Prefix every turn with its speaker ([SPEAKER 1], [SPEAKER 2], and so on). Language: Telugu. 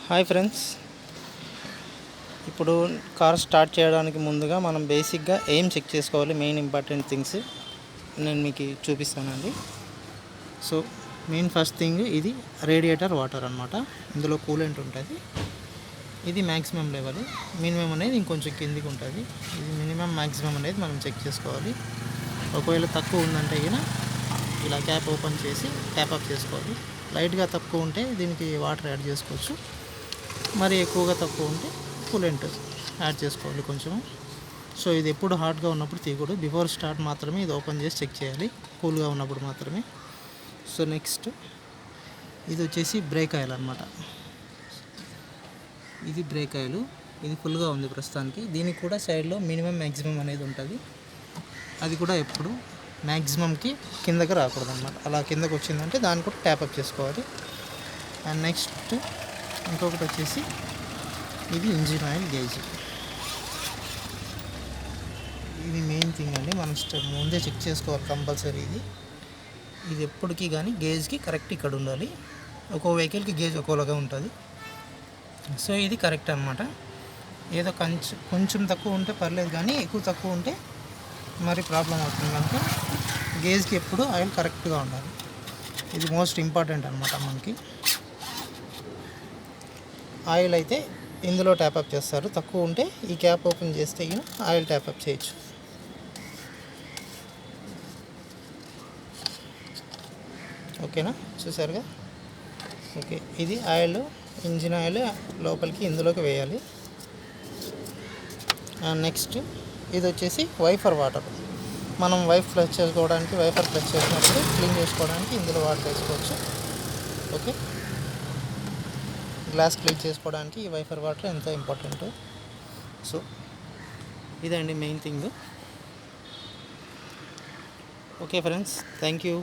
[SPEAKER 1] హాయ్ ఫ్రెండ్స్, ఇప్పుడు కార్ స్టార్ట్ చేయడానికి ముందుగా మనం బేసిక్గా ఏం చెక్ చేసుకోవాలి, మెయిన్ ఇంపార్టెంట్ థింగ్స్ నేను మీకు చూపిస్తానండి. సో మెయిన్ ఫస్ట్ థింగ్ ఇది రేడియేటర్ వాటర్ అనమాట. ఇందులో కూలెంట్ ఉంటుంది. ఇది మ్యాక్సిమం లెవెల్, మినిమం అనేది ఇంకొంచెం కిందికి ఉంటుంది. ఇది మినిమం మ్యాక్సిమం అనేది మనం చెక్ చేసుకోవాలి. ఒకవేళ తక్కువ ఉందంటే కనుక ఇలా క్యాప్ ఓపెన్ చేసి ట్యాప్ ఆఫ్ చేసుకోవాలి. లైట్గా తక్కువ ఉంటే దీనికి వాటర్ యాడ్ చేసుకోవచ్చు, మరి ఎక్కువగా తక్కువ ఉంటే కూలెంట్ యాడ్ చేసుకోవాలి కొంచెం. సో ఇది ఎప్పుడు హాట్గా ఉన్నప్పుడు తీయకూడదు, బిఫోర్ స్టార్ట్ మాత్రమే ఇది ఓపెన్ చేసి చెక్ చేయాలి, కూల్గా ఉన్నప్పుడు మాత్రమే. సో నెక్స్ట్ ఇది వచ్చేసి బ్రేక్ ఆయిల్ అనమాట. ఇది బ్రేక్ ఆయిల్, ఇది ఫుల్గా ఉంది ప్రస్తుతానికి. దీనికి కూడా సైడ్లో మినిమం మ్యాక్సిమం అనేది ఉంటుంది. అది కూడా ఎప్పుడు మ్యాక్సిమంకి కిందకి రాకూడదు అనమాట. అలా కిందకి వచ్చిందంటే దాన్ని కూడా ట్యాప్ అప్ చేసుకోవాలి. అండ్ నెక్స్ట్ ఇంకొకటి వచ్చేసి ఇది ఇంజిన్ ఆయిల్ గేజ్. ఇది మెయిన్ థింగ్ అండి, మనం ముందే చెక్ చేసుకోవాలి కంపల్సరీ. ఇది ఎప్పటికీ కానీ గేజ్కి కరెక్ట్ ఇక్కడ ఉండాలి. ఒక్కో వెహికల్కి గేజ్ ఒక్కోలాగా ఉంటుంది. సో ఇది కరెక్ట్ అనమాట. ఏదో కొంచెం తక్కువ ఉంటే పర్లేదు, కానీ ఎక్కువ తక్కువ ఉంటే మరి ప్రాబ్లం అవుతుంది. కనుక గేజ్కి ఎప్పుడు ఆయిల్ కరెక్ట్గా ఉండాలి. ఇది మోస్ట్ ఇంపార్టెంట్ అనమాట. మనకి ఆయిల్ అయితే ఇందులో ట్యాప్అప్ చేస్తారు, తక్కువ ఉంటే ఈ క్యాప్ ఓపెన్ చేస్తే ఆయిల్ ట్యాప్అప్ చేయొచ్చు. ఓకేనా, చూసారుగా. ఓకే, ఇది ఆయిల్, ఇంజిన్ ఆయిల్ లోపలికి ఇందులోకి వేయాలి. అండ్ నెక్స్ట్ ఇది వచ్చేసి వైఫర్ వాటర్. మనం వైఫర్ ఫ్లష్ చేసినప్పుడు క్లీన్ చేసుకోవడానికి ఇందులో వాటర్ వేసుకోవచ్చు. ఓకే, గ్లాస్ క్లీన్ చేసుకోవడానికి ఈ వైఫర్ వాటర్ ఎంతో ఇంపార్టెంట్. సో ఇదండి main thing. Okay friends, thank you.